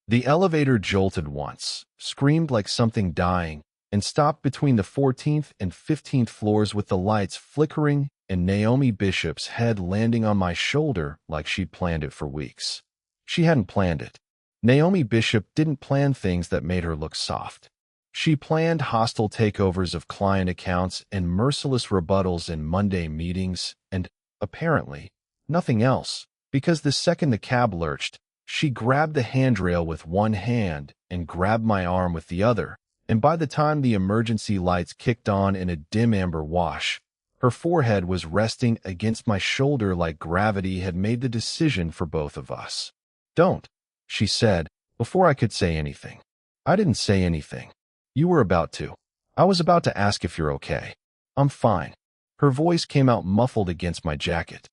The elevator jolted once, screamed like something dying, and stopped between the 14th and 15th floors with the lights flickering and Naomi Bishop's head landing on my shoulder like she'd planned it for weeks. She hadn't planned it. Naomi Bishop didn't plan things that made her look soft. She planned hostile takeovers of client accounts and merciless rebuttals in Monday meetings and, apparently, nothing else, because the second the cab lurched, she grabbed the handrail with one hand and grabbed my arm with the other, and by the time the emergency lights kicked on in a dim amber wash, her forehead was resting against my shoulder like gravity had made the decision for both of us. "Don't," she said, before I could say anything. I didn't say anything. "You were about to. I was about to ask if you're okay." "I'm fine." Her voice came out muffled against my jacket.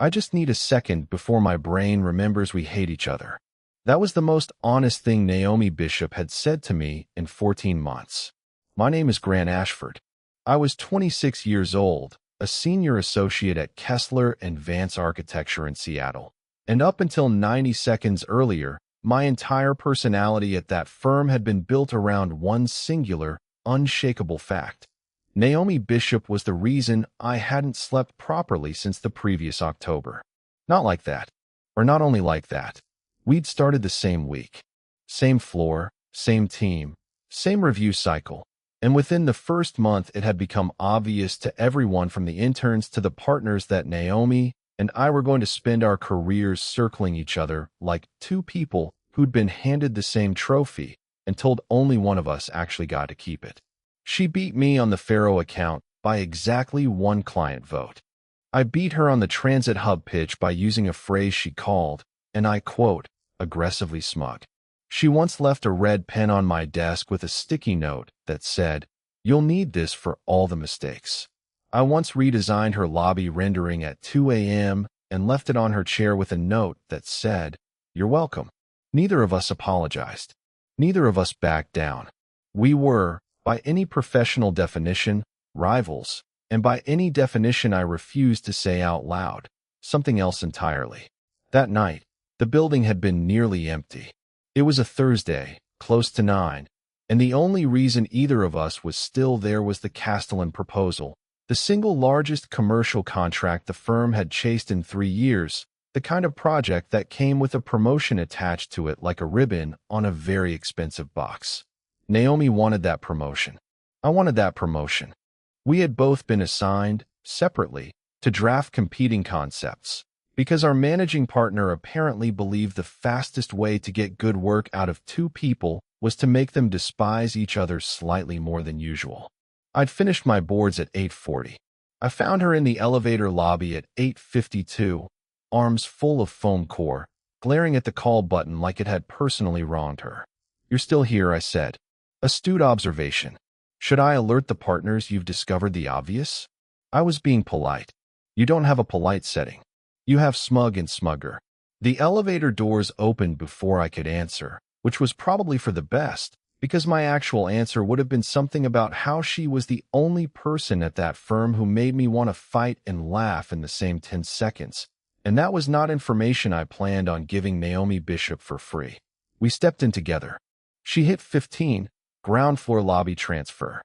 "I just need a second before my brain remembers we hate each other." That was the most honest thing Naomi Bishop had said to me in 14 months. My name is Grant Ashford. I was 26 years old, a senior associate at Kessler and Vance Architecture in Seattle. And up until 90 seconds earlier, my entire personality at that firm had been built around one singular, unshakable fact. Naomi Bishop was the reason I hadn't slept properly since the previous October. Not like that. Or not only like that. We'd started the same week. Same floor, same team, same review cycle. And within the first month, it had become obvious to everyone from the interns to the partners that Naomi and I were going to spend our careers circling each other like two people who'd been handed the same trophy and told only one of us actually got to keep it. She beat me on the Faro account by exactly one client vote. I beat her on the Transit Hub pitch by using a phrase she called, and I quote, aggressively smug. She once left a red pen on my desk with a sticky note that said, "You'll need this for all the mistakes." I once redesigned her lobby rendering at 2 a.m. and left it on her chair with a note that said, "You're welcome." Neither of us apologized. Neither of us backed down. We were, by any professional definition, rivals, and by any definition I refused to say out loud, something else entirely. That night, the building had been nearly empty. It was a Thursday, close to 9, and the only reason either of us was still there was the Castellan proposal, the single largest commercial contract the firm had chased in 3 years, the kind of project that came with a promotion attached to it like a ribbon on a very expensive box. Naomi wanted that promotion. I wanted that promotion. We had both been assigned, separately, to draft competing concepts, because our managing partner apparently believed the fastest way to get good work out of two people was to make them despise each other slightly more than usual. I'd finished my boards at 8:40. I found her in the elevator lobby at 8:52, arms full of foam core, glaring at the call button like it had personally wronged her. "You're still here," I said. Astute observation. Should I alert the partners you've discovered the obvious? I was being polite. You don't have a polite setting. You have smug and smugger. The elevator doors opened before I could answer, which was probably for the best, because my actual answer would have been something about how she was the only person at that firm who made me want to fight and laugh in the same 10 seconds. And that was not information I planned on giving Naomi Bishop for free. We stepped in together. She hit 15, ground floor lobby transfer.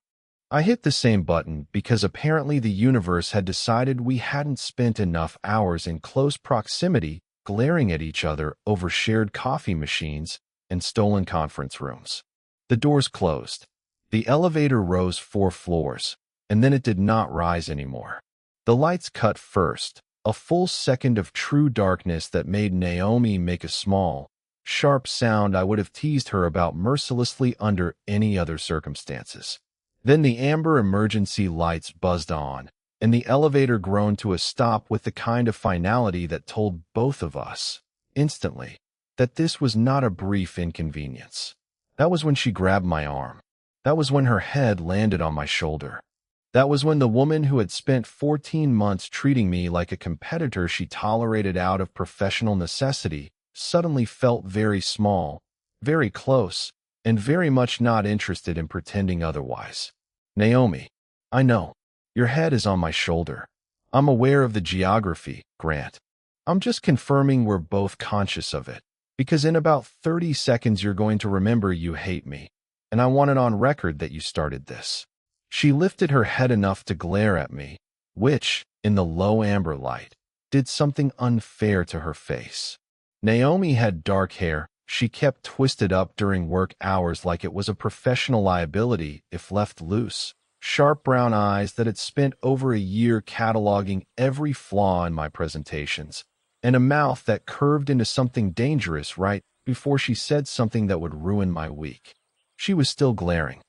I hit the same button because apparently the universe had decided we hadn't spent enough hours in close proximity glaring at each other over shared coffee machines and stolen conference rooms. The doors closed. The elevator rose 4 floors, and then it did not rise anymore. The lights cut first, a full second of true darkness that made Naomi make a small, sharp sound I would have teased her about mercilessly under any other circumstances. Then the amber emergency lights buzzed on, and the elevator groaned to a stop with the kind of finality that told both of us, instantly, that this was not a brief inconvenience. That was when she grabbed my arm. That was when her head landed on my shoulder. That was when the woman who had spent 14 months treating me like a competitor she tolerated out of professional necessity suddenly felt very small, very close, and very much not interested in pretending otherwise. "Naomi, I know. Your head is on my shoulder. I'm aware of the geography, Grant. I'm just confirming we're both conscious of it, Because in about 30 seconds you're going to remember you hate me, and I want it on record that you started this." She lifted her head enough to glare at me, which, in the low amber light, did something unfair to her face. Naomi had dark hair she kept twisted up during work hours like it was a professional liability if left loose, sharp brown eyes that had spent over a year cataloging every flaw in my presentations, and a mouth that curved into something dangerous right before she said something that would ruin my week. She was still glaring.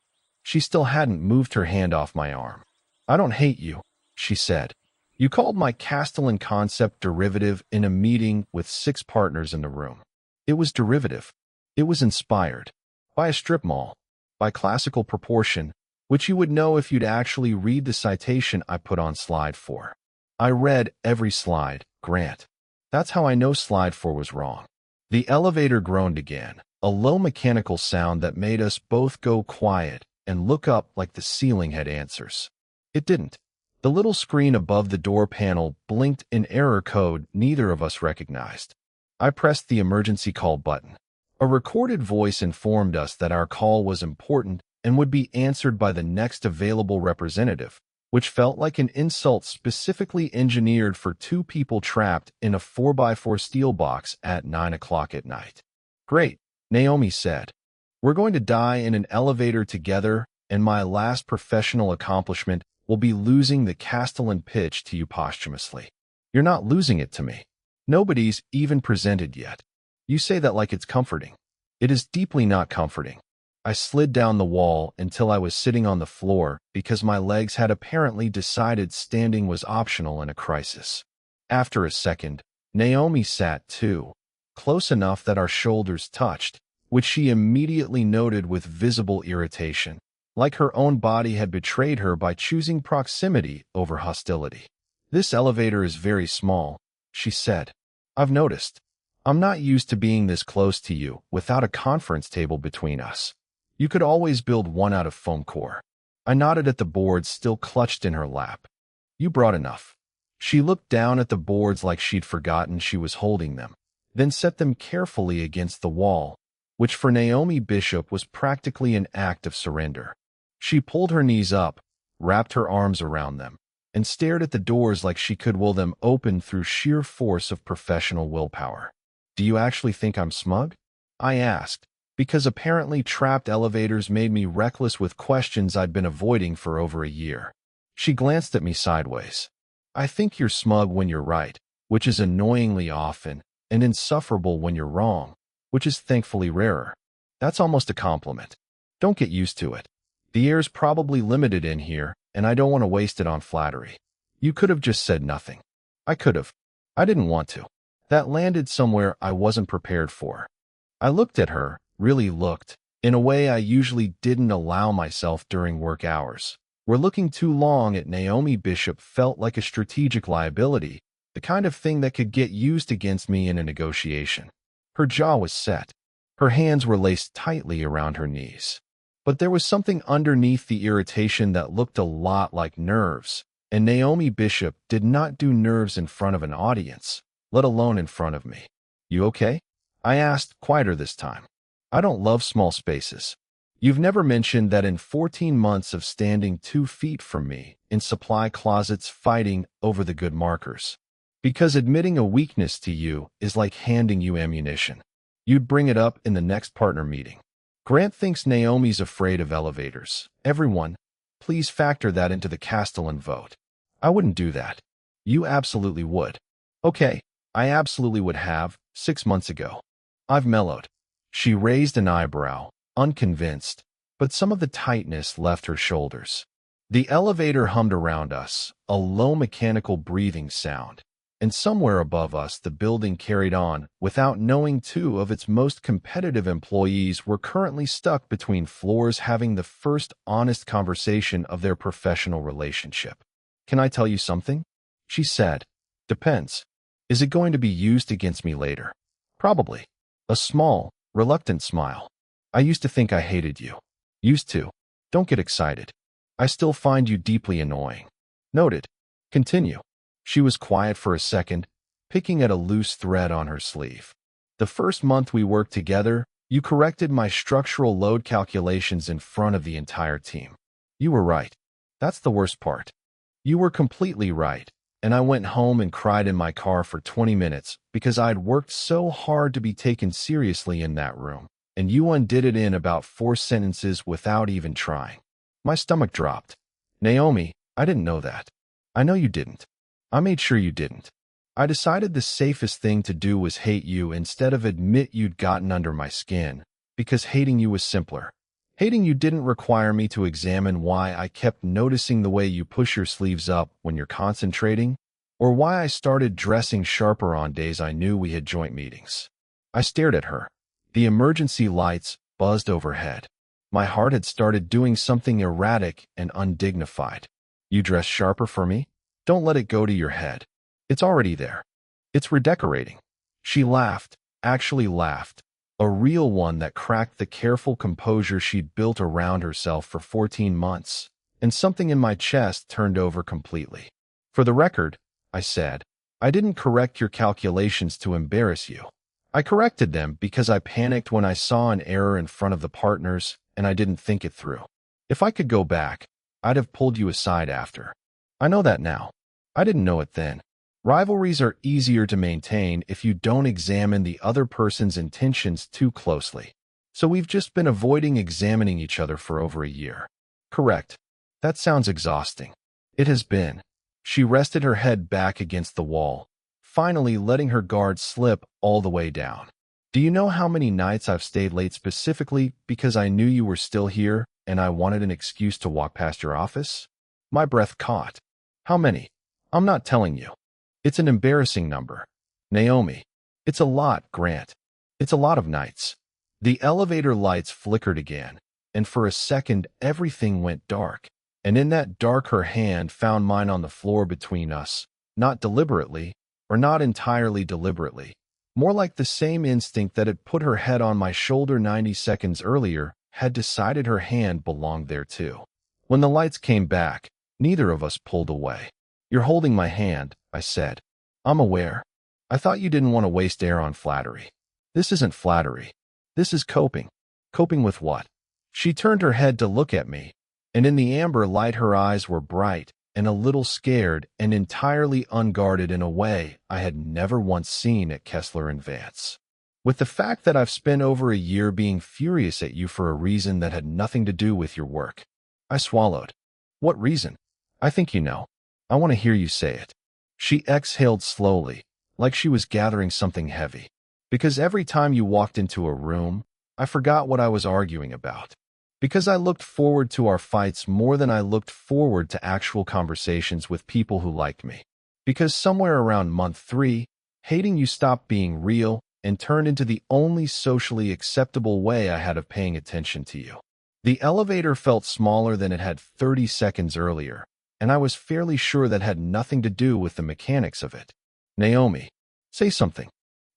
She still hadn't moved her hand off my arm. "I don't hate you," she said. "You called my Castellan concept derivative in a meeting with 6 partners in the room. It was derivative. It was inspired by a strip mall, by classical proportion, which you would know if you'd actually read the citation I put on slide 4. I read every slide, Grant. That's how I know slide 4 was wrong." The elevator groaned again, a low mechanical sound that made us both go quiet and look up like the ceiling had answers. It didn't. The little screen above the door panel blinked an error code neither of us recognized. I pressed the emergency call button. A recorded voice informed us that our call was important and would be answered by the next available representative, which felt like an insult specifically engineered for 2 people trapped in a 4x4 steel box at 9 o'clock at night. "Great," Naomi said. "We're going to die in an elevator together, and my last professional accomplishment will be losing the Castellan pitch to you posthumously." "You're not losing it to me. Nobody's even presented yet. You say that like it's comforting. It is deeply not comforting." I slid down the wall until I was sitting on the floor because my legs had apparently decided standing was optional in a crisis. After a second, Naomi sat too, close enough that our shoulders touched, which she immediately noted with visible irritation, like her own body had betrayed her by choosing proximity over hostility. "This elevator is very small," she said. "I've noticed. I'm not used to being this close to you without a conference table between us. You could always build one out of foam core." I nodded at the boards still clutched in her lap. "You brought enough." She looked down at the boards like she'd forgotten she was holding them, then set them carefully against the wall, which for Naomi Bishop was practically an act of surrender. She pulled her knees up, wrapped her arms around them, and stared at the doors like she could will them open through sheer force of professional willpower. "Do you actually think I'm smug?" I asked, because apparently trapped elevators made me reckless with questions I'd been avoiding for over a year. She glanced at me sideways. "I think you're smug when you're right, which is annoyingly often, and insufferable when you're wrong, which is thankfully rarer. That's almost a compliment. Don't get used to it. The air's probably limited in here, and I don't want to waste it on flattery. You could have just said nothing." I could have. I didn't want to. That landed somewhere I wasn't prepared for. I looked at her, really looked, in a way I usually didn't allow myself during work hours, where looking too long at Naomi Bishop felt like a strategic liability, the kind of thing that could get used against me in a negotiation. Her jaw was set. Her hands were laced tightly around her knees. But there was something underneath the irritation that looked a lot like nerves, and Naomi Bishop did not do nerves in front of an audience, let alone in front of me. "You okay?" I asked, quieter this time. "I don't love small spaces. You've never mentioned that in 14 months of standing 2 feet from me in supply closets fighting over the good markers. Because admitting a weakness to you is like handing you ammunition. You'd bring it up in the next partner meeting. Grant thinks Naomi's afraid of elevators. Everyone, please factor that into the Castellan vote." "I wouldn't do that." "You absolutely would." "Okay, I absolutely would have, 6 months ago." I've mellowed. She raised an eyebrow, unconvinced, but some of the tightness left her shoulders. The elevator hummed around us, a low mechanical breathing sound, and somewhere above us the building carried on without knowing 2 of its most competitive employees were currently stuck between floors having the first honest conversation of their professional relationship. "Can I tell you something?" she said. "Depends. Is it going to be used against me later?" "Probably." A small, reluctant smile. "I used to think I hated you." "Used to. Don't get excited. I still find you deeply annoying." "Noted. Continue." She was quiet for a second, picking at a loose thread on her sleeve. The first month we worked together, you corrected my structural load calculations in front of the entire team. You were right. That's the worst part. You were completely right, and I went home and cried in my car for 20 minutes because I'd worked so hard to be taken seriously in that room, and you undid it in about 4 sentences without even trying. My stomach dropped. Naomi, I didn't know that. I know you didn't. I made sure you didn't. I decided the safest thing to do was hate you instead of admit you'd gotten under my skin, because hating you was simpler. Hating you didn't require me to examine why I kept noticing the way you push your sleeves up when you're concentrating, or why I started dressing sharper on days I knew we had joint meetings. I stared at her. The emergency lights buzzed overhead. My heart had started doing something erratic and undignified. You dress sharper for me? Don't let it go to your head. It's already there. It's redecorating. She laughed, actually laughed. A real one that cracked the careful composure she'd built around herself for 14 months, and something in my chest turned over completely. For the record, I said, I didn't correct your calculations to embarrass you. I corrected them because I panicked when I saw an error in front of the partners and I didn't think it through. If I could go back, I'd have pulled you aside after. I know that now. I didn't know it then. Rivalries are easier to maintain if you don't examine the other person's intentions too closely. So we've just been avoiding examining each other for over a year. Correct. That sounds exhausting. It has been. She rested her head back against the wall, finally letting her guard slip all the way down. Do you know how many nights I've stayed late specifically because I knew you were still here and I wanted an excuse to walk past your office? My breath caught. How many? I'm not telling you. It's an embarrassing number. Naomi. It's a lot, Grant. It's a lot of nights. The elevator lights flickered again, and for a second everything went dark. And in that dark her hand found mine on the floor between us, not deliberately, or not entirely deliberately. More like the same instinct that had put her head on my shoulder 90 seconds earlier had decided her hand belonged there too. When the lights came back, neither of us pulled away. You're holding my hand, I said. I'm aware. I thought you didn't want to waste air on flattery. This isn't flattery. This is coping. Coping with what? She turned her head to look at me, and in the amber light her eyes were bright and a little scared and entirely unguarded in a way I had never once seen at Kessler and Vance. With the fact that I've spent over a year being furious at you for a reason that had nothing to do with your work. I swallowed. What reason? I think you know. I want to hear you say it. She exhaled slowly, like she was gathering something heavy. Because every time you walked into a room, I forgot what I was arguing about. Because I looked forward to our fights more than I looked forward to actual conversations with people who liked me. Because somewhere around month 3, hating you stopped being real and turned into the only socially acceptable way I had of paying attention to you. The elevator felt smaller than it had 30 seconds earlier, and I was fairly sure that had nothing to do with the mechanics of it. Naomi, say something.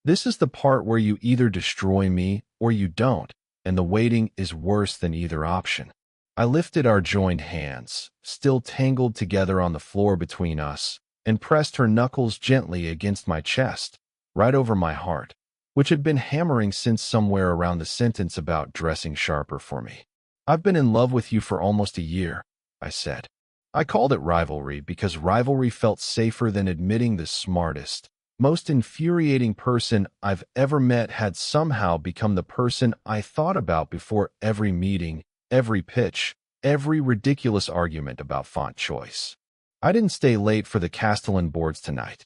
This is the part where you either destroy me or you don't, and the waiting is worse than either option. I lifted our joined hands, still tangled together on the floor between us, and pressed her knuckles gently against my chest, right over my heart, which had been hammering since somewhere around the sentence about dressing sharper for me. I've been in love with you for almost a year, I said. I called it rivalry because rivalry felt safer than admitting the smartest, most infuriating person I've ever met had somehow become the person I thought about before every meeting, every pitch, every ridiculous argument about font choice. I didn't stay late for the Castellan boards tonight.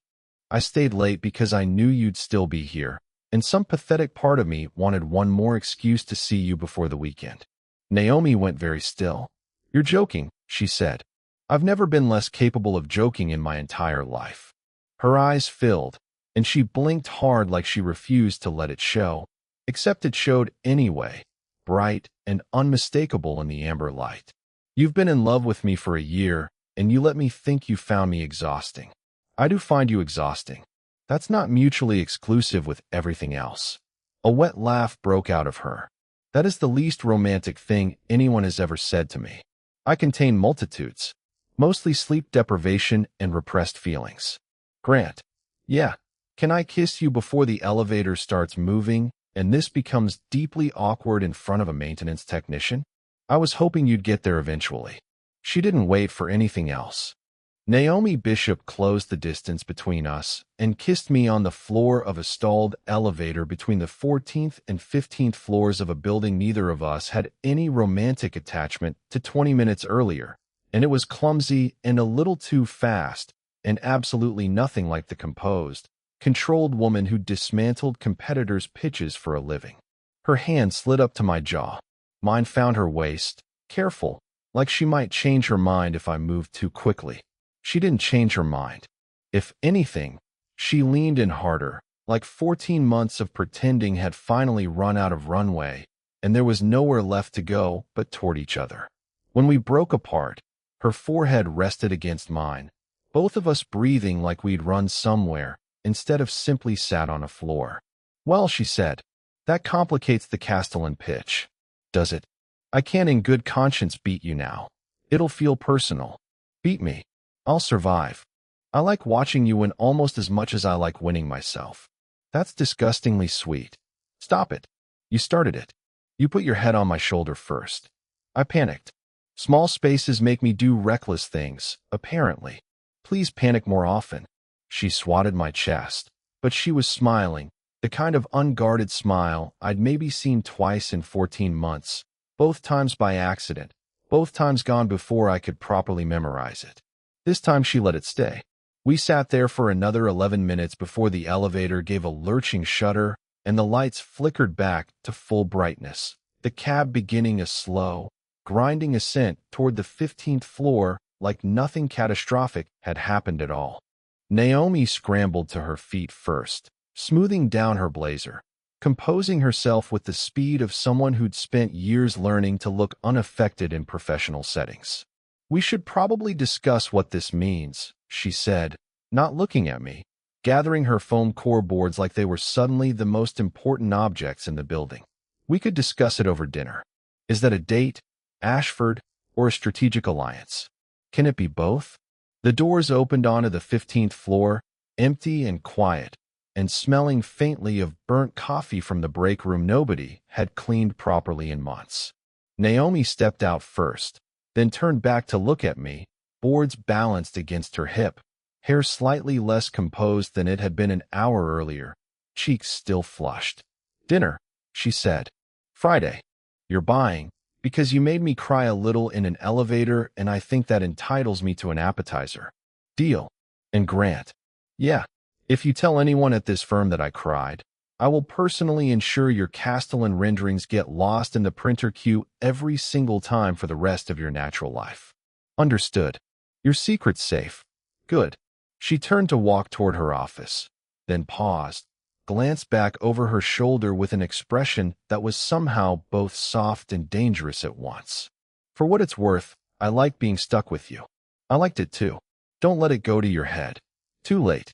I stayed late because I knew you'd still be here, and some pathetic part of me wanted one more excuse to see you before the weekend. Naomi went very still. You're joking, she said. I've never been less capable of joking in my entire life. Her eyes filled, and she blinked hard like she refused to let it show, except it showed anyway, bright and unmistakable in the amber light. You've been in love with me for a year, and you let me think you found me exhausting. I do find you exhausting. That's not mutually exclusive with everything else. A wet laugh broke out of her. That is the least romantic thing anyone has ever said to me. I contain multitudes, mostly sleep deprivation and repressed feelings. Grant. Yeah, Can I kiss you before the elevator starts moving and this becomes deeply awkward in front of a maintenance technician? I was hoping you'd get there eventually. She didn't wait for anything else. Naomi Bishop closed the distance between us and kissed me on the floor of a stalled elevator between the 14th and 15th floors of a building neither of us had any romantic attachment to 20 minutes earlier, and it was clumsy and a little too fast and absolutely nothing like the composed, controlled woman who dismantled competitors' pitches for a living. Her hand slid up to my jaw. Mine found her waist, careful, like she might change her mind if I moved too quickly. She didn't change her mind. If anything, she leaned in harder, like 14 months of pretending had finally run out of runway, and there was nowhere left to go but toward each other. When we broke apart, her forehead rested against mine, both of us breathing like we'd run somewhere instead of simply sat on a floor. Well, she said, that complicates the Castellan pitch. Does it? I can't in good conscience beat you now. It'll feel personal. Beat me. I'll survive. I like watching you win almost as much as I like winning myself. That's disgustingly sweet. Stop it. You started it. You put your head on my shoulder first. I panicked. Small spaces make me do reckless things, apparently. Please panic more often. She swatted my chest, but she was smiling, the kind of unguarded smile I'd maybe seen twice in 14 months, both times by accident, both times gone before I could properly memorize it. This time she let it stay. We sat there for another 11 minutes before the elevator gave a lurching shudder and the lights flickered back to full brightness, the cab beginning a slow, grinding ascent toward the 15th floor like nothing catastrophic had happened at all. Naomi scrambled to her feet first, smoothing down her blazer, composing herself with the speed of someone who'd spent years learning to look unaffected in professional settings. We should probably discuss what this means, she said, not looking at me, gathering her foam core boards like they were suddenly the most important objects in the building. We could discuss it over dinner. Is that a date, Ashford, or a strategic alliance? Can it be both? The doors opened onto the 15th floor, empty and quiet, and smelling faintly of burnt coffee from the break room nobody had cleaned properly in months. Naomi stepped out first, then turned back to look at me, boards balanced against her hip, hair slightly less composed than it had been an hour earlier, cheeks still flushed. Dinner, she said. Friday. You're buying, because you made me cry a little in an elevator and I think that entitles me to an appetizer. Deal. And Grant. Yeah. If you tell anyone at this firm that I cried, I will personally ensure your Castellan renderings get lost in the printer queue every single time for the rest of your natural life. Understood. Your secret's safe. Good. She turned to walk toward her office, then paused, glanced back over her shoulder with an expression that was somehow both soft and dangerous at once. For what it's worth, I like being stuck with you. I liked it too. Don't let it go to your head. Too late.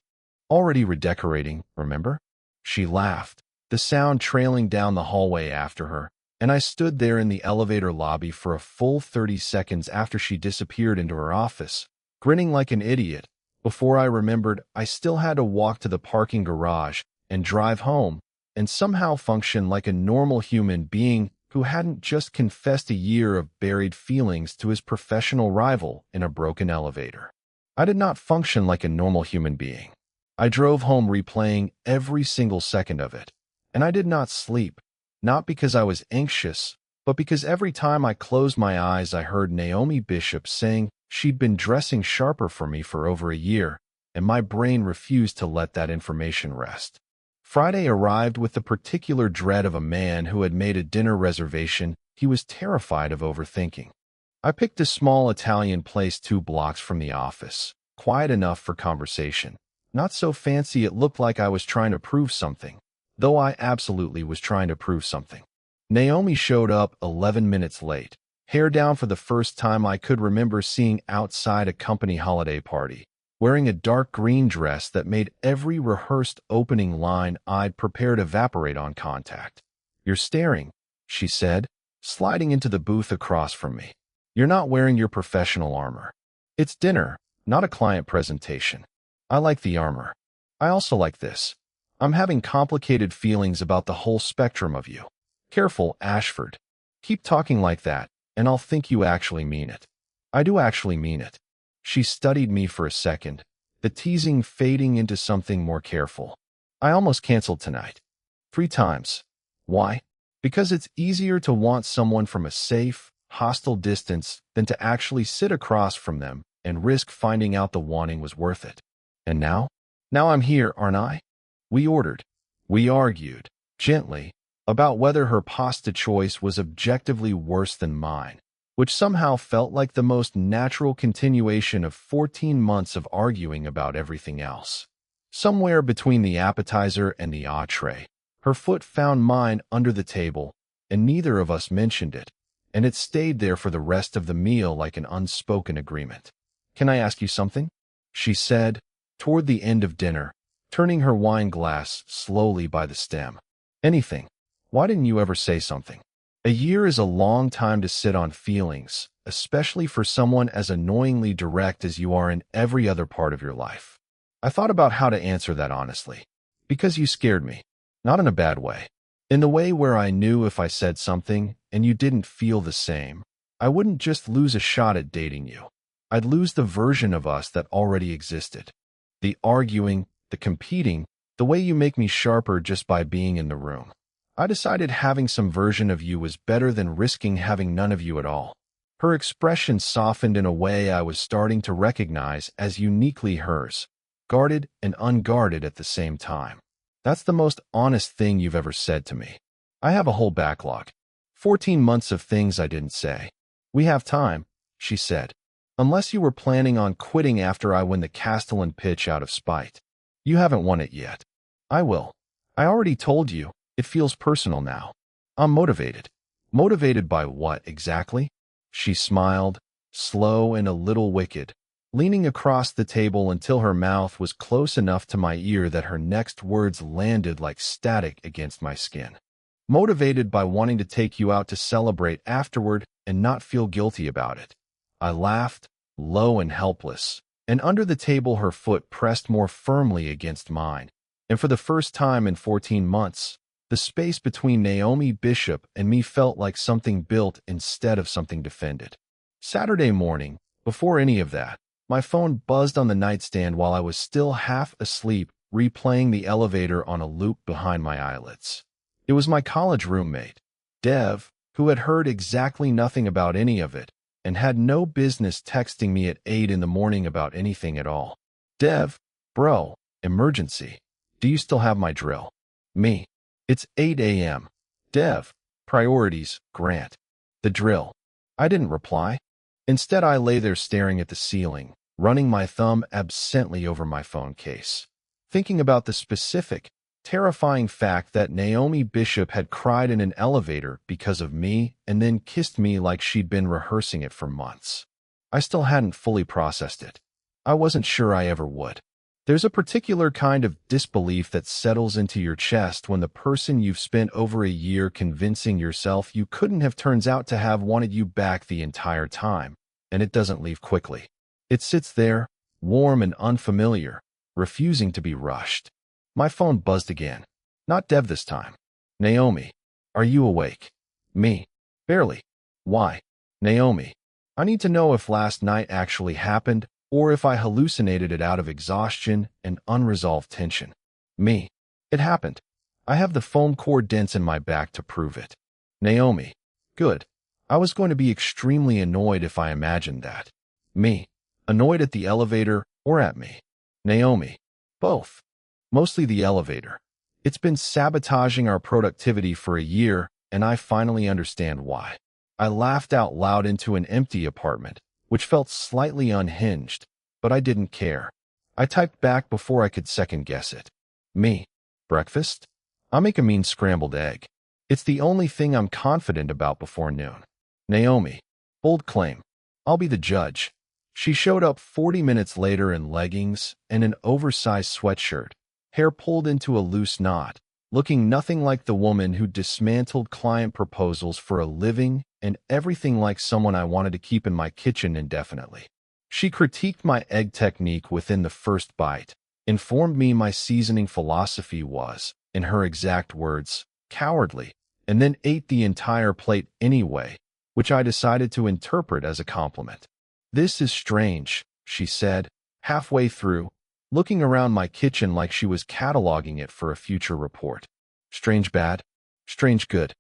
Already redecorating, remember? She laughed, the sound trailing down the hallway after her, and I stood there in the elevator lobby for a full 30 seconds after she disappeared into her office, grinning like an idiot, before I remembered I still had to walk to the parking garage and drive home and somehow function like a normal human being who hadn't just confessed a year of buried feelings to his professional rival in a broken elevator. I did not function like a normal human being. I drove home replaying every single second of it, and I did not sleep, not because I was anxious, but because every time I closed my eyes I heard Naomi Bishop saying she'd been dressing sharper for me for over a year, and my brain refused to let that information rest. Friday arrived with the particular dread of a man who had made a dinner reservation he was terrified of overthinking. I picked a small Italian place 2 blocks from the office, quiet enough for conversation. Not so fancy it looked like I was trying to prove something, though I absolutely was trying to prove something. Naomi showed up 11 minutes late, hair down for the first time I could remember seeing outside a company holiday party, wearing a dark green dress that made every rehearsed opening line I'd prepared evaporate on contact. You're staring, she said, sliding into the booth across from me. You're not wearing your professional armor. It's dinner, not a client presentation. I like the armor. I also like this. I'm having complicated feelings about the whole spectrum of you. Careful, Ashford. Keep talking like that, and I'll think you actually mean it. I do actually mean it. She studied me for a second, the teasing fading into something more careful. I almost canceled tonight. 3 times. Why? Because it's easier to want someone from a safe, hostile distance than to actually sit across from them and risk finding out the wanting was worth it. And now? Now I'm here, aren't I? We ordered. We argued, gently, about whether her pasta choice was objectively worse than mine, which somehow felt like the most natural continuation of 14 months of arguing about everything else. Somewhere between the appetizer and the entree, her foot found mine under the table, and neither of us mentioned it, and it stayed there for the rest of the meal like an unspoken agreement. Can I ask you something? She said, toward the end of dinner, turning her wine glass slowly by the stem. Anything. Why didn't you ever say something? A year is a long time to sit on feelings, especially for someone as annoyingly direct as you are in every other part of your life. I thought about how to answer that honestly. Because you scared me. Not in a bad way. In the way where I knew if I said something and you didn't feel the same, I wouldn't just lose a shot at dating you. I'd lose the version of us that already existed. The arguing, the competing, the way you make me sharper just by being in the room. I decided having some version of you was better than risking having none of you at all. Her expression softened in a way I was starting to recognize as uniquely hers, guarded and unguarded at the same time. That's the most honest thing you've ever said to me. I have a whole backlog. 14 months of things I didn't say. We have time, she said. Unless you were planning on quitting after I win the Castellan pitch out of spite. You haven't won it yet. I will. I already told you, it feels personal now. I'm motivated. Motivated by what, exactly? She smiled, slow and a little wicked, leaning across the table until her mouth was close enough to my ear that her next words landed like static against my skin. Motivated by wanting to take you out to celebrate afterward and not feel guilty about it. I laughed, low and helpless, and under the table her foot pressed more firmly against mine, and for the first time in 14 months, the space between Naomi Bishop and me felt like something built instead of something defended. Saturday morning, before any of that, my phone buzzed on the nightstand while I was still half asleep, replaying the elevator on a loop behind my eyelids. It was my college roommate, Dev, who had heard exactly nothing about any of it, and had no business texting me at 8 in the morning about anything at all. Dev, bro, emergency. Do you still have my drill? Me. It's 8 a.m. Dev, priorities, Grant. The drill. I didn't reply. Instead, I lay there staring at the ceiling, running my thumb absently over my phone case, thinking about the specific, terrifying fact that Naomi Bishop had cried in an elevator because of me and then kissed me like she'd been rehearsing it for months. I still hadn't fully processed it. I wasn't sure I ever would. There's a particular kind of disbelief that settles into your chest when the person you've spent over a year convincing yourself you couldn't have turns out to have wanted you back the entire time, and it doesn't leave quickly. It sits there, warm and unfamiliar, refusing to be rushed. My phone buzzed again. Not Dev this time. Naomi, are you awake? Me. Barely. Why? Naomi, I need to know if last night actually happened or if I hallucinated it out of exhaustion and unresolved tension. Me. It happened. I have the foam core dents in my back to prove it. Naomi. Good. I was going to be extremely annoyed if I imagined that. Me. Annoyed at the elevator or at me? Naomi. Both. Mostly the elevator. It's been sabotaging our productivity for a year, and I finally understand why. I laughed out loud into an empty apartment, which felt slightly unhinged, but I didn't care. I typed back before I could second-guess it. Me. Breakfast? I'll make a mean scrambled egg. It's the only thing I'm confident about before noon. Naomi. Bold claim. I'll be the judge. She showed up 40 minutes later in leggings and an oversized sweatshirt, hair pulled into a loose knot, looking nothing like the woman who dismantled client proposals for a living and everything like someone I wanted to keep in my kitchen indefinitely. She critiqued my egg technique within the first bite, informed me my seasoning philosophy was, in her exact words, cowardly, and then ate the entire plate anyway, which I decided to interpret as a compliment. "This is strange," she said, halfway through, looking around my kitchen like she was cataloging it for a future report. "Strange bad? Strange good.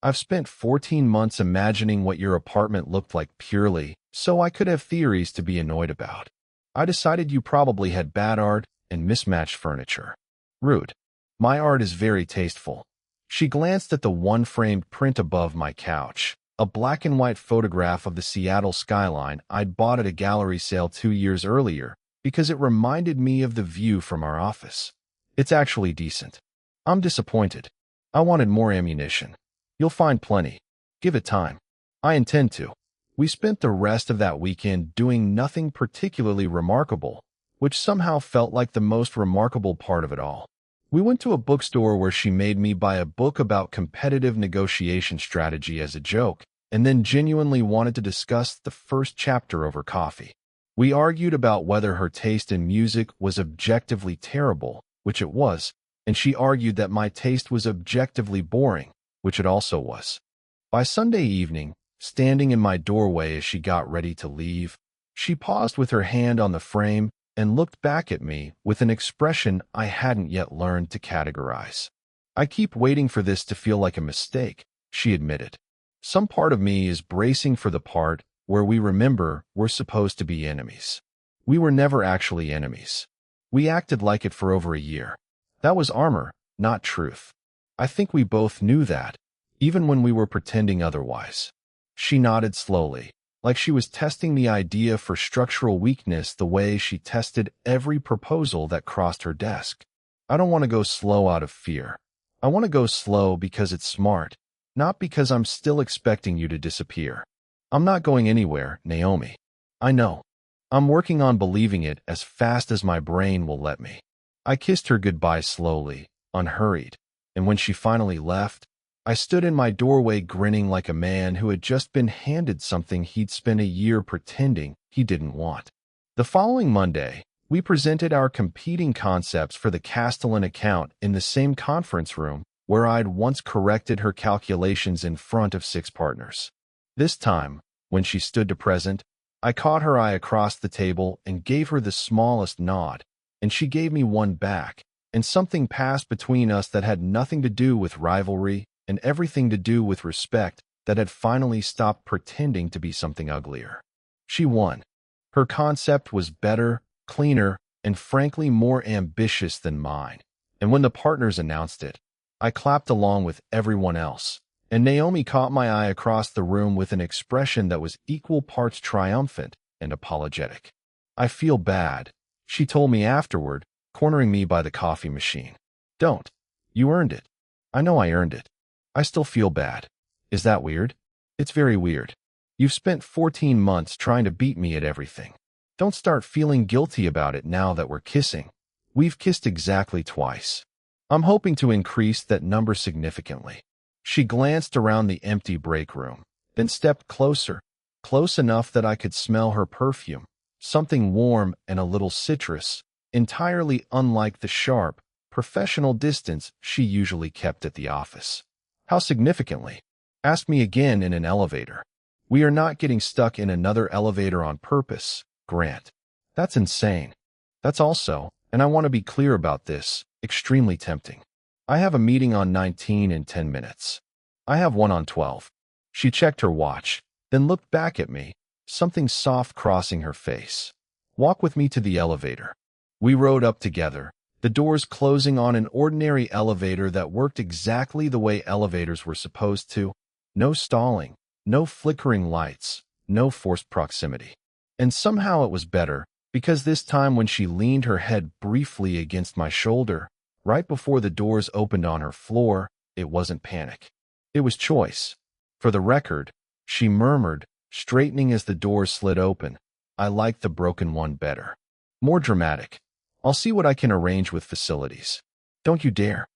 I've spent 14 months imagining what your apartment looked like purely so I could have theories to be annoyed about. I decided you probably had bad art and mismatched furniture. Rude. My art is very tasteful." She glanced at the one-framed print above my couch, a black and white photograph of the Seattle skyline I'd bought at a gallery sale 2 years earlier because it reminded me of the view from our office. "It's actually decent. I'm disappointed. I wanted more ammunition. You'll find plenty. Give it time." "I intend to." We spent the rest of that weekend doing nothing particularly remarkable, which somehow felt like the most remarkable part of it all. We went to a bookstore where she made me buy a book about competitive negotiation strategy as a joke, and then genuinely wanted to discuss the first chapter over coffee. We argued about whether her taste in music was objectively terrible, which it was, and she argued that my taste was objectively boring, which it also was. By Sunday evening, standing in my doorway as she got ready to leave, she paused with her hand on the frame and looked back at me with an expression I hadn't yet learned to categorize. "I keep waiting for this to feel like a mistake," she admitted. "Some part of me is bracing for the part where we remember we're supposed to be enemies. We were never actually enemies. We acted like it for over a year. That was armor, not truth. I think we both knew that, even when we were pretending otherwise." She nodded slowly, like she was testing the idea for structural weakness the way she tested every proposal that crossed her desk. "I don't want to go slow out of fear. I want to go slow because it's smart, not because I'm still expecting you to disappear. I'm not going anywhere, Naomi. I know. I'm working on believing it as fast as my brain will let me." I kissed her goodbye slowly, unhurried, and when she finally left, I stood in my doorway grinning like a man who had just been handed something he'd spent a year pretending he didn't want. The following Monday, we presented our competing concepts for the Castellan account in the same conference room where I'd once corrected her calculations in front of 6 partners. This time, when she stood to present, I caught her eye across the table and gave her the smallest nod, and she gave me one back, and something passed between us that had nothing to do with rivalry and everything to do with respect that had finally stopped pretending to be something uglier. She won. Her concept was better, cleaner, and frankly more ambitious than mine. And when the partners announced it, I clapped along with everyone else, and Naomi caught my eye across the room with an expression that was equal parts triumphant and apologetic. "I feel bad," she told me afterward, cornering me by the coffee machine. "Don't. You earned it." "I know I earned it. I still feel bad." "Is that weird?" "It's very weird. You've spent 14 months trying to beat me at everything. Don't start feeling guilty about it now that we're kissing. We've kissed exactly twice. I'm hoping to increase that number significantly." She glanced around the empty break room, then stepped closer, close enough that I could smell her perfume, something warm and a little citrus, entirely unlike the sharp, professional distance she usually kept at the office. "How significantly?" "Ask me again in an elevator. We are not getting stuck in another elevator on purpose, Grant. That's insane. That's also, and I want to be clear about this, extremely tempting. I have a meeting on 19 in 10 minutes. I have one on 12. She checked her watch, then looked back at me, something soft crossing her face. "Walk with me to the elevator." We rode up together, the doors closing on an ordinary elevator that worked exactly the way elevators were supposed to. No stalling, no flickering lights, no forced proximity. And somehow it was better, because this time when she leaned her head briefly against my shoulder, right before the doors opened on her floor, it wasn't panic. It was choice. "For the record," she murmured, straightening as the doors slid open, "I like the broken one better. More dramatic. I'll see what I can arrange with facilities." "Don't you dare.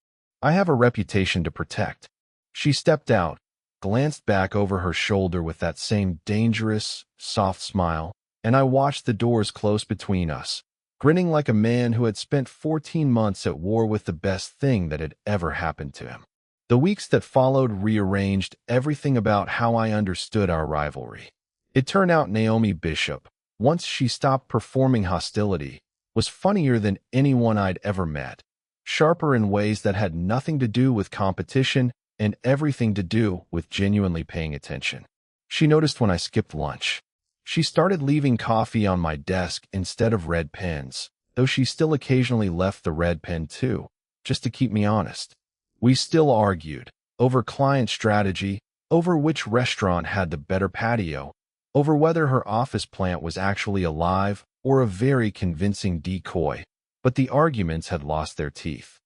I have a reputation to protect." She stepped out, glanced back over her shoulder with that same dangerous, soft smile, and I watched the doors close between us, grinning like a man who had spent 14 months at war with the best thing that had ever happened to him. The weeks that followed rearranged everything about how I understood our rivalry. It turned out Naomi Bishop, once she stopped performing hostility, was funnier than anyone I'd ever met, sharper in ways that had nothing to do with competition and everything to do with genuinely paying attention. She noticed when I skipped lunch. She started leaving coffee on my desk instead of red pens, though she still occasionally left the red pen too, just to keep me honest. We still argued over client strategy, over which restaurant had the better patio, over whether her office plant was actually alive or a very convincing decoy, but the arguments had lost their teeth.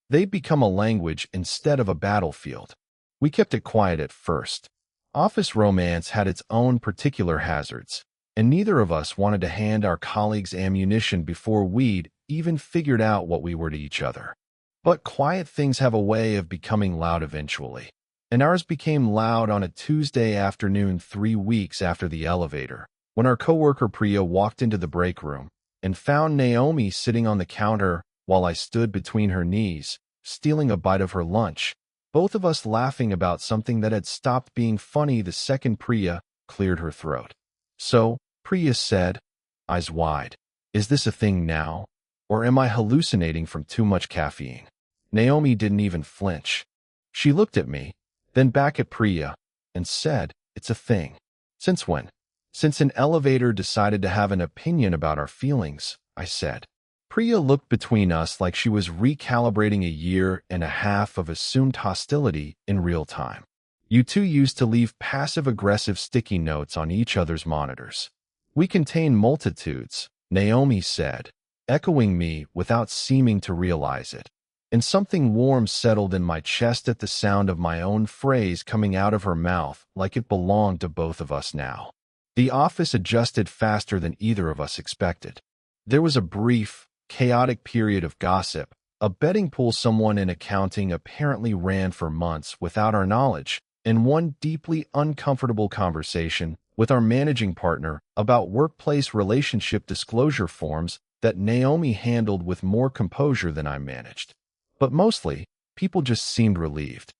They'd become a language instead of a battlefield. We kept it quiet at first. Office romance had its own particular hazards, and neither of us wanted to hand our colleagues ammunition before we'd even figured out what we were to each other. But quiet things have a way of becoming loud eventually, and ours became loud on a Tuesday afternoon 3 weeks after the elevator, when our coworker Priya walked into the break room and found Naomi sitting on the counter while I stood between her knees, stealing a bite of her lunch, both of us laughing about something that had stopped being funny the second Priya cleared her throat. "So," Priya said, eyes wide, "is this a thing now? Or am I hallucinating from too much caffeine?" Naomi didn't even flinch. She looked at me, then back at Priya, and said, "It's a thing." "Since when?" "Since an elevator decided to have an opinion about our feelings," I said. Priya looked between us like she was recalibrating a year and a half of assumed hostility in real time. "You two used to leave passive-aggressive sticky notes on each other's monitors." "We contain multitudes," Naomi said, echoing me without seeming to realize it. And something warm settled in my chest at the sound of my own phrase coming out of her mouth like it belonged to both of us now. The office adjusted faster than either of us expected. There was a brief, chaotic period of gossip, a betting pool someone in accounting apparently ran for months without our knowledge, and one deeply uncomfortable conversation with our managing partner about workplace relationship disclosure forms that Naomi handled with more composure than I managed. But mostly, people just seemed relieved.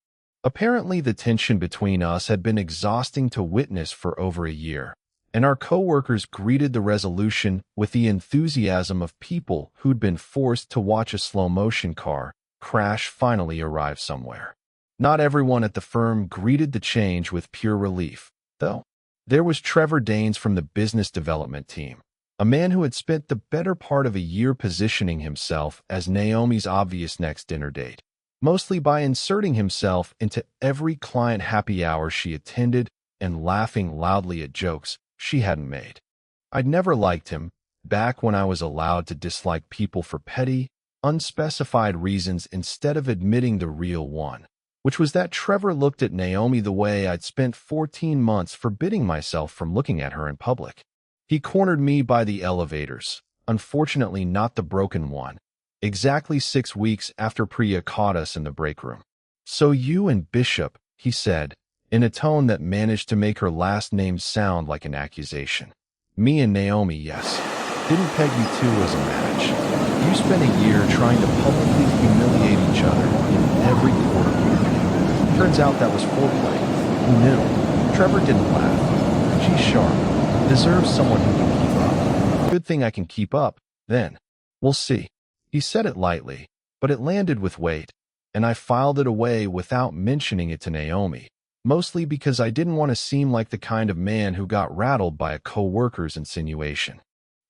Apparently, the tension between us had been exhausting to witness for over a year, and our coworkers greeted the resolution with the enthusiasm of people who'd been forced to watch a slow-motion car crash finally arrive somewhere. Not everyone at the firm greeted the change with pure relief, though. There was Trevor Danes from the business development team, a man who had spent the better part of a year positioning himself as Naomi's obvious next dinner date, mostly by inserting himself into every client happy hour she attended and laughing loudly at jokes she hadn't made. I'd never liked him, back when I was allowed to dislike people for petty, unspecified reasons instead of admitting the real one, which was that Trevor looked at Naomi the way I'd spent 14 months forbidding myself from looking at her in public. He cornered me by the elevators, unfortunately not the broken one, exactly 6 weeks after Priya caught us in the break room. "So you and Bishop," he said, in a tone that managed to make her last name sound like an accusation. "Me and Naomi, yes. Didn't peg you two as a match. You spent a year trying to publicly humiliate each other in every court of law. Turns out that was foreplay. Who knew?" Trevor didn't laugh. "She's sharp. Deserves someone who can keep up." "Good thing I can keep up, then. We'll see." He said it lightly, but it landed with weight, and I filed it away without mentioning it to Naomi, mostly because I didn't want to seem like the kind of man who got rattled by a coworker's insinuation.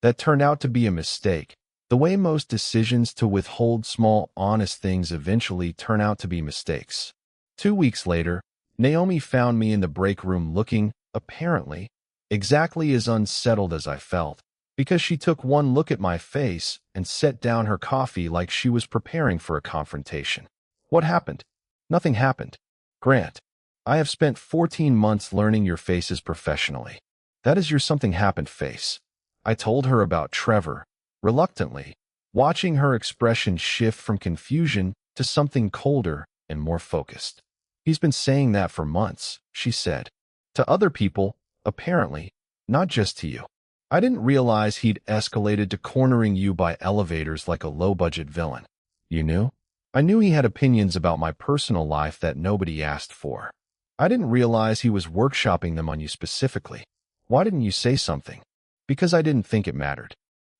That turned out to be a mistake, the way most decisions to withhold small, honest things eventually turn out to be mistakes. 2 weeks later, Naomi found me in the break room looking, apparently, exactly as unsettled as I felt, because she took one look at my face and set down her coffee like she was preparing for a confrontation. "What happened?" "Nothing happened. Grant, I have spent 14 months learning your faces professionally. That is your something happened face." I told her about Trevor, reluctantly, watching her expression shift from confusion to something colder and more focused. "He's been saying that for months," she said. "To other people, apparently, not just to you." I didn't realize he'd escalated to cornering you by elevators like a low-budget villain. You knew? I knew he had opinions about my personal life that nobody asked for. I didn't realize he was workshopping them on you specifically. Why didn't you say something? Because I didn't think it mattered.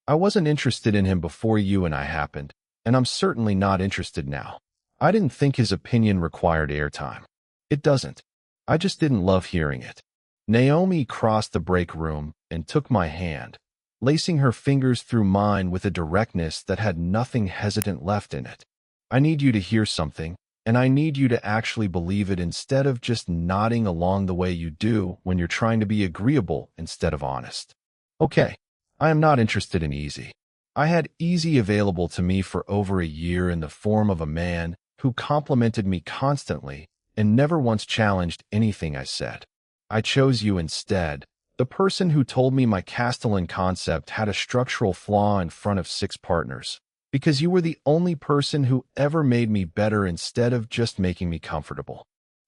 I wasn't interested in him before you and I happened, and I'm certainly not interested now. I didn't think his opinion required airtime. It doesn't. I just didn't love hearing it. Naomi crossed the break room and took my hand, lacing her fingers through mine with a directness that had nothing hesitant left in it. I need you to hear something, and I need you to actually believe it instead of just nodding along the way you do when you're trying to be agreeable instead of honest. Okay, I am not interested in easy. I had easy available to me for over a year in the form of a man who complimented me constantly and never once challenged anything I said. I chose you instead, the person who told me my Castellan concept had a structural flaw in front of 6 partners, because you were the only person who ever made me better instead of just making me comfortable.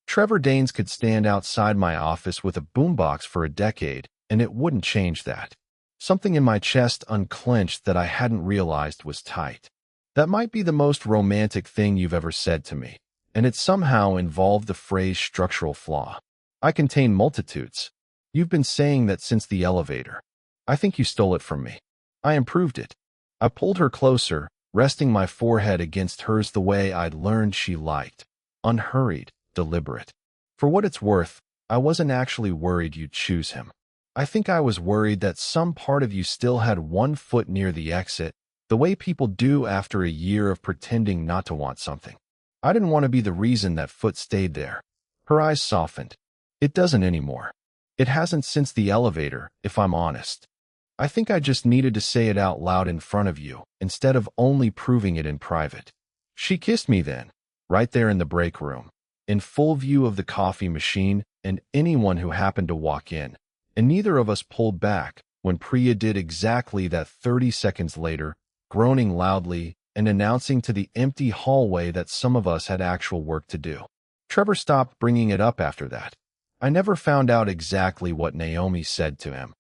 Trevor Danes could stand outside my office with a boombox for a decade, and it wouldn't change that. Something in my chest unclenched that I hadn't realized was tight. That might be the most romantic thing you've ever said to me, and it somehow involved the phrase structural flaw. I contain multitudes. You've been saying that since the elevator. I think you stole it from me. I improved it. I pulled her closer, resting my forehead against hers the way I'd learned she liked. Unhurried, deliberate. For what it's worth, I wasn't actually worried you'd choose him. I think I was worried that some part of you still had one foot near the exit, the way people do after a year of pretending not to want something. I didn't want to be the reason that foot stayed there. Her eyes softened. It doesn't anymore. It hasn't since the elevator, if I'm honest. I think I just needed to say it out loud in front of you, instead of only proving it in private. She kissed me then, right there in the break room, in full view of the coffee machine and anyone who happened to walk in, and neither of us pulled back when Priya did exactly that 30 seconds later, groaning loudly and announcing to the empty hallway that some of us had actual work to do. Trevor stopped bringing it up after that. I never found out exactly what Naomi said to him,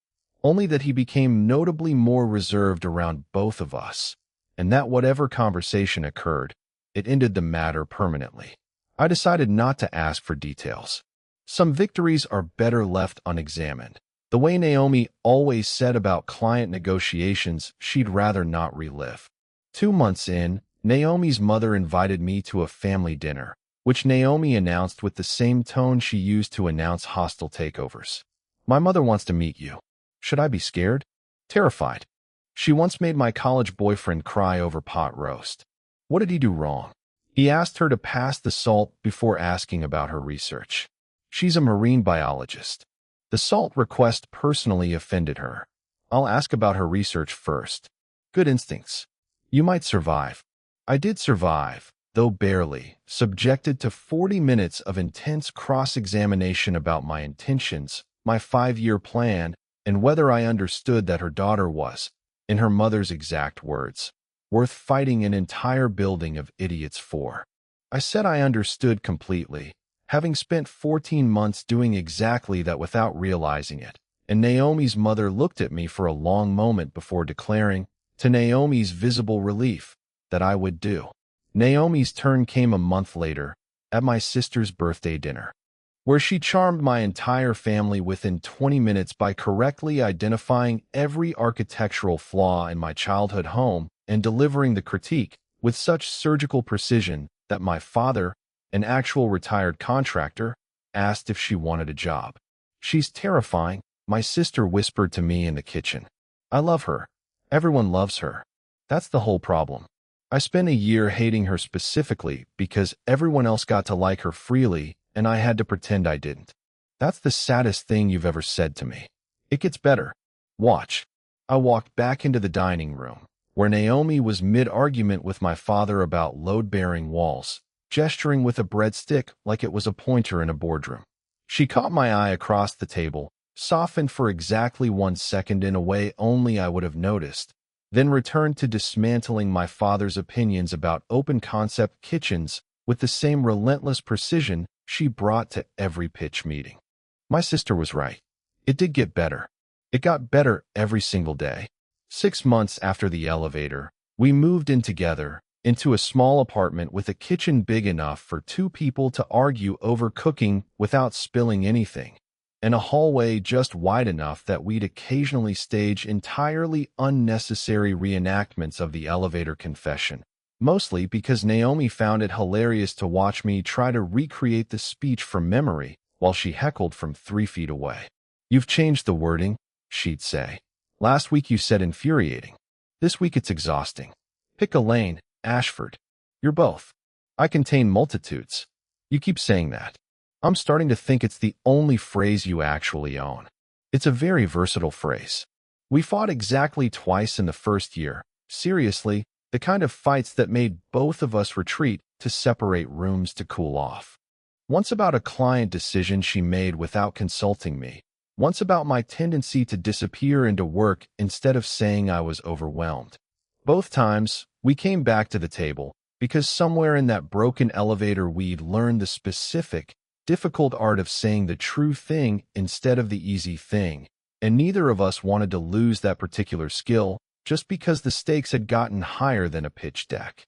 only that he became notably more reserved around both of us, and that whatever conversation occurred, it ended the matter permanently. I decided not to ask for details. Some victories are better left unexamined. The way Naomi always said about client negotiations, she'd rather not relive. 2 months in, Naomi's mother invited me to a family dinner, which Naomi announced with the same tone she used to announce hostile takeovers. My mother wants to meet you. Should I be scared? Terrified. She once made my college boyfriend cry over pot roast. What did he do wrong? He asked her to pass the salt before asking about her research. She's a marine biologist. The salt request personally offended her. I'll ask about her research first. Good instincts. You might survive. I did survive, though barely, subjected to 40 minutes of intense cross-examination about my intentions, my 5-year plan, and whether I understood that her daughter was, in her mother's exact words, worth fighting an entire building of idiots for. I said I understood completely, having spent 14 months doing exactly that without realizing it, and Naomi's mother looked at me for a long moment before declaring, to Naomi's visible relief, that I would do. Naomi's turn came a month later, at my sister's birthday dinner, where she charmed my entire family within 20 minutes by correctly identifying every architectural flaw in my childhood home and delivering the critique with such surgical precision that my father, an actual retired contractor, asked if she wanted a job. She's terrifying, my sister whispered to me in the kitchen. I love her. Everyone loves her. That's the whole problem. I spent a year hating her specifically because everyone else got to like her freely and I had to pretend I didn't. That's the saddest thing you've ever said to me. It gets better. Watch. I walked back into the dining room, where Naomi was mid-argument with my father about load-bearing walls, gesturing with a breadstick like it was a pointer in a boardroom. She caught my eye across the table, softened for exactly 1 second in a way only I would have noticed, then returned to dismantling my father's opinions about open-concept kitchens with the same relentless precision she brought to every pitch meeting. My sister was right. It did get better. It got better every single day. 6 months after the elevator, we moved in together, into a small apartment with a kitchen big enough for two people to argue over cooking without spilling anything, and a hallway just wide enough that we'd occasionally stage entirely unnecessary reenactments of the elevator confession, mostly because Naomi found it hilarious to watch me try to recreate the speech from memory while she heckled from 3 feet away. "You've changed the wording," she'd say. "Last week you said infuriating. This week it's exhausting. Pick a lane, Ashford. You're both. I contain multitudes. You keep saying that. I'm starting to think it's the only phrase you actually own. It's a very versatile phrase. We fought exactly twice in the first year. Seriously, the kind of fights that made both of us retreat to separate rooms to cool off. Once about a client decision she made without consulting me. Once about my tendency to disappear into work instead of saying I was overwhelmed. Both times, we came back to the table because somewhere in that broken elevator we'd learned the specific, difficult art of saying the true thing instead of the easy thing, and neither of us wanted to lose that particular skill just because the stakes had gotten higher than a pitch deck.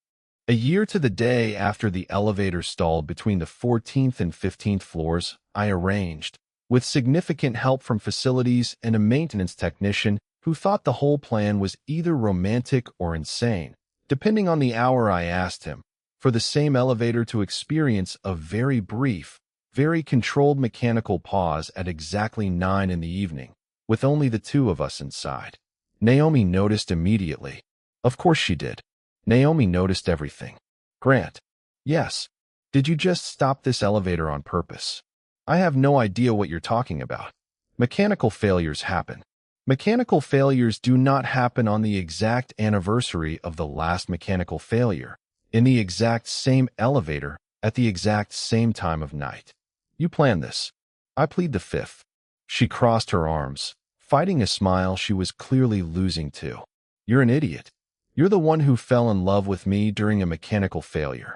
A year to the day after the elevator stalled between the 14th and 15th floors, I arranged, with significant help from facilities and a maintenance technician who thought the whole plan was either romantic or insane, depending on the hour I asked him, for the same elevator to experience a very brief, very controlled mechanical pause at exactly 9 in the evening, with only the two of us inside. Naomi noticed immediately. Of course she did. Naomi noticed everything. "Grant." "Yes. Did you just stop this elevator on purpose?" "I have no idea what you're talking about. Mechanical failures happen. Mechanical failures do not happen on the exact anniversary of the last mechanical failure, in the exact same elevator, at the exact same time of night. You planned this." I plead the fifth. She crossed her arms, fighting a smile she was clearly losing to. "You're an idiot. You're the one who fell in love with me during a mechanical failure.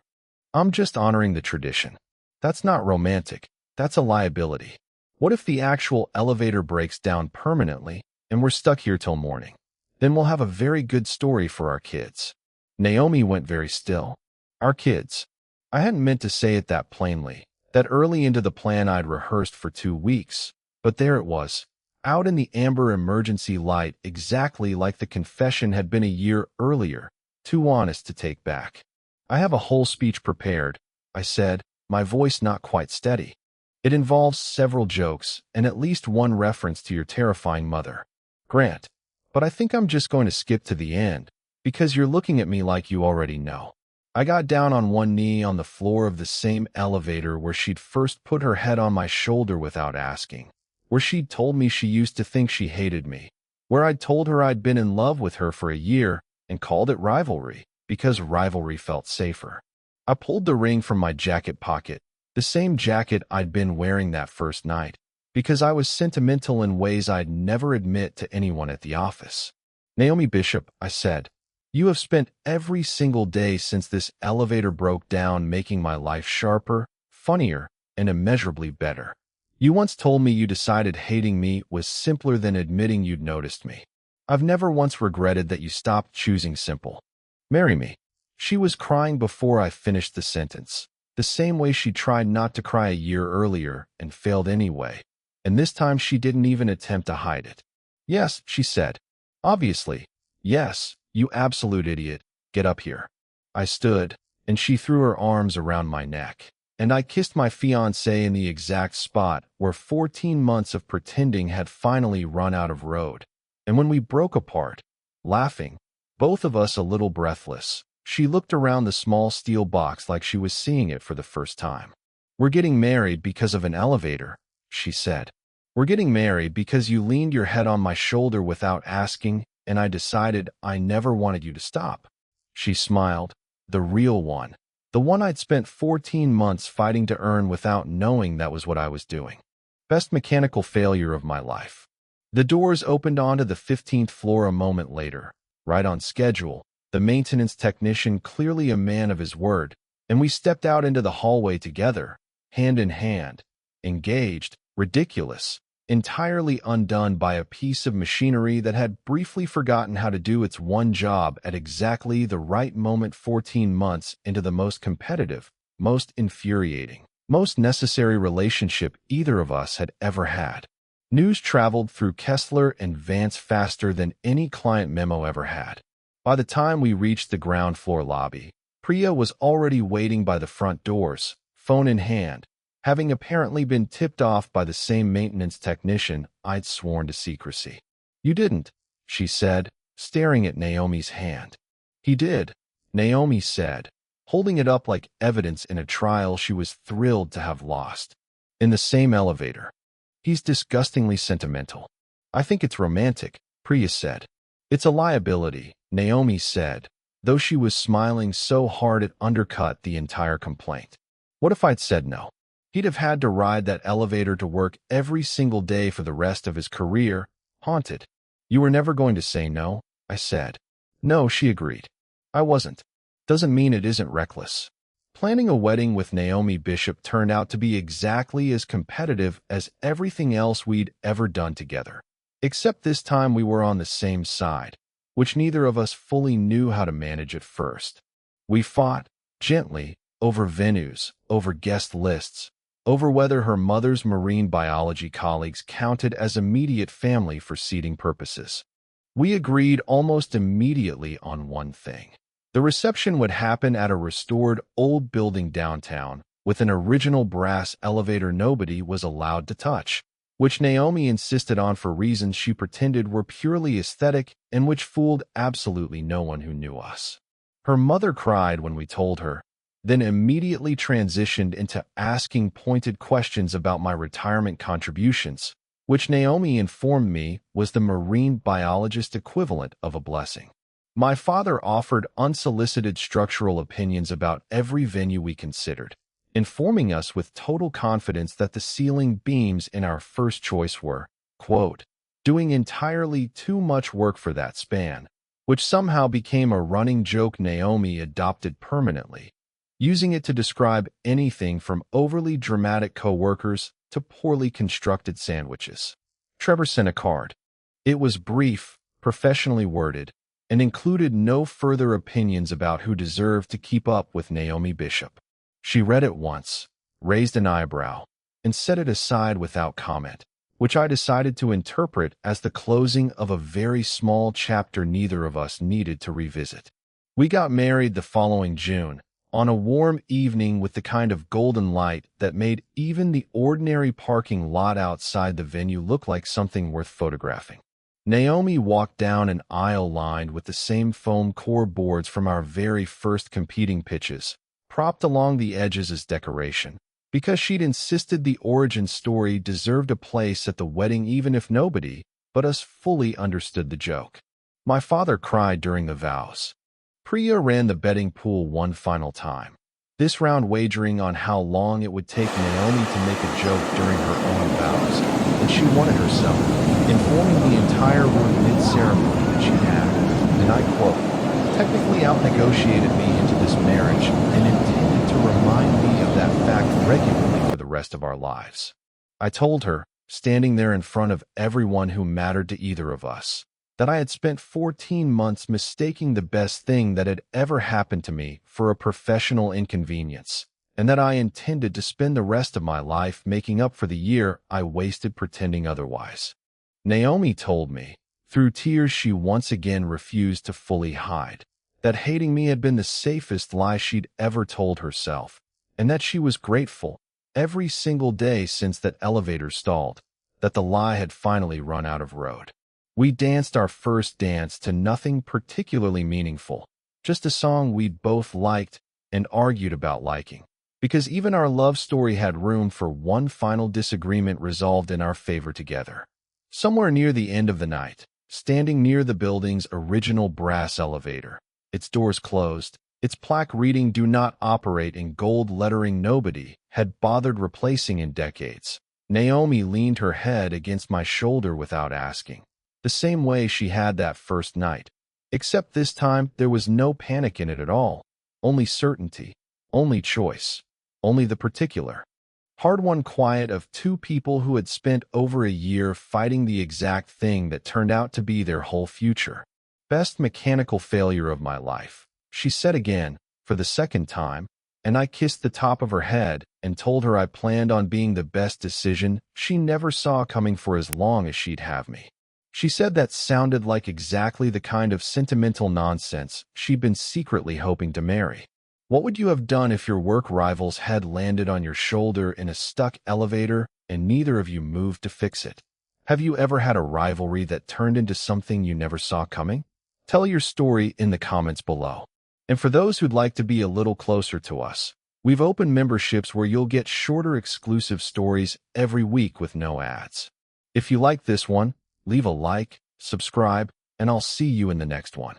I'm just honoring the tradition. That's not romantic. That's a liability. What if the actual elevator breaks down permanently and we're stuck here till morning? Then we'll have a very good story for our kids." Naomi went very still. "Our kids." I hadn't meant to say it that plainly, that early into the plan I'd rehearsed for 2 weeks, but there it was, out in the amber emergency light, exactly like the confession had been a year earlier, too honest to take back. "I have a whole speech prepared," I said, my voice not quite steady. "It involves several jokes and at least one reference to your terrifying mother, Grant. But I think I'm just going to skip to the end, because you're looking at me like you already know." I got down on one knee on the floor of the same elevator where she'd first put her head on my shoulder without asking, where she'd told me she used to think she hated me, where I'd told her I'd been in love with her for a year and called it rivalry, because rivalry felt safer. I pulled the ring from my jacket pocket, the same jacket I'd been wearing that first night, because I was sentimental in ways I'd never admit to anyone at the office. "Naomi Bishop," I said, "you have spent every single day since this elevator broke down making my life sharper, funnier, and immeasurably better. You once told me you decided hating me was simpler than admitting you'd noticed me. I've never once regretted that you stopped choosing simple. Marry me." She was crying before I finished the sentence, the same way she tried not to cry a year earlier and failed anyway, and this time she didn't even attempt to hide it. "Yes," she said. "Obviously. Yes, you absolute idiot. Get up here." I stood, and she threw her arms around my neck, and I kissed my fiancé in the exact spot where 14 months of pretending had finally run out of road. And when we broke apart, laughing, both of us a little breathless, she looked around the small steel box like she was seeing it for the first time. "We're getting married because of an elevator," she said. "We're getting married because you leaned your head on my shoulder without asking, and I decided I never wanted you to stop." She smiled, the real one, the one I'd spent 14 months fighting to earn without knowing that was what I was doing. Best mechanical failure of my life. The doors opened onto the 15th floor a moment later, right on schedule, the maintenance technician clearly a man of his word, and we stepped out into the hallway together, hand in hand, engaged, ridiculous, entirely undone by a piece of machinery that had briefly forgotten how to do its one job at exactly the right moment 14 months into the most competitive, most infuriating, most necessary relationship either of us had ever had. News traveled through Kessler and Vance faster than any client memo ever had. By the time we reached the ground floor lobby, Priya was already waiting by the front doors, phone in hand, having apparently been tipped off by the same maintenance technician I'd sworn to secrecy. "You didn't," she said, staring at Naomi's hand. "He did," Naomi said, holding it up like evidence in a trial she was thrilled to have lost. "In the same elevator. He's disgustingly sentimental." "I think it's romantic," Priya said. "It's a liability," Naomi said, though she was smiling so hard it undercut the entire complaint. "What if I'd said no? He'd have had to ride that elevator to work every single day for the rest of his career, haunted." "You were never going to say no," I said. "No," she agreed. "I wasn't. Doesn't mean it isn't reckless." Planning a wedding with Naomi Bishop turned out to be exactly as competitive as everything else we'd ever done together. Except this time we were on the same side, which neither of us fully knew how to manage at first. We fought, gently, over venues, over guest lists, over whether her mother's marine biology colleagues counted as immediate family for seating purposes. We agreed almost immediately on one thing. The reception would happen at a restored old building downtown, with an original brass elevator nobody was allowed to touch, which Naomi insisted on for reasons she pretended were purely aesthetic and which fooled absolutely no one who knew us. Her mother cried when we told her, then immediately transitioned into asking pointed questions about my retirement contributions, which Naomi informed me was the marine biologist equivalent of a blessing. My father offered unsolicited structural opinions about every venue we considered, informing us with total confidence that the ceiling beams in our first choice were, quote, doing entirely too much work for that span, which somehow became a running joke Naomi adopted permanently, using it to describe anything from overly dramatic coworkers to poorly constructed sandwiches. Trevor sent a card. It was brief, professionally worded, and included no further opinions about who deserved to keep up with Naomi Bishop. She read it once, raised an eyebrow, and set it aside without comment, which I decided to interpret as the closing of a very small chapter neither of us needed to revisit. We got married the following June, on a warm evening with the kind of golden light that made even the ordinary parking lot outside the venue look like something worth photographing. Naomi walked down an aisle lined with the same foam core boards from our very first competing pitches, propped along the edges as decoration, because she'd insisted the origin story deserved a place at the wedding even if nobody but us fully understood the joke. My father cried during the vows. Priya ran the betting pool one final time, this round wagering on how long it would take Naomi to make a joke during her own vows, and she won it herself, informing the entire room mid-ceremony that she had, and I quote, technically out-negotiated me into this marriage and intended to remind me of that fact regularly for the rest of our lives. I told her, standing there in front of everyone who mattered to either of us, that I had spent 14 months mistaking the best thing that had ever happened to me for a professional inconvenience, and that I intended to spend the rest of my life making up for the year I wasted pretending otherwise. Naomi told me, through tears she once again refused to fully hide, that hating me had been the safest lie she'd ever told herself, and that she was grateful, every single day since that elevator stalled, that the lie had finally run out of road. We danced our first dance to nothing particularly meaningful, just a song we'd both liked and argued about liking, because even our love story had room for one final disagreement resolved in our favor together. Somewhere near the end of the night, standing near the building's original brass elevator, its doors closed, its plaque reading "Do Not Operate" in gold lettering nobody had bothered replacing in decades, Naomi leaned her head against my shoulder without asking, the same way she had that first night, except this time there was no panic in it at all, only certainty, only choice, only the particular, Part 1 quiet of two people who had spent over a year fighting the exact thing that turned out to be their whole future. Best mechanical failure of my life, she said again, for the second time, and I kissed the top of her head and told her I planned on being the best decision she never saw coming for as long as she'd have me. She said that sounded like exactly the kind of sentimental nonsense she'd been secretly hoping to marry. What would you have done if your work rival's head landed on your shoulder in a stuck elevator and neither of you moved to fix it? Have you ever had a rivalry that turned into something you never saw coming? Tell your story in the comments below. And for those who'd like to be a little closer to us, we've opened memberships where you'll get shorter exclusive stories every week with no ads. If you like this one, leave a like, subscribe, and I'll see you in the next one.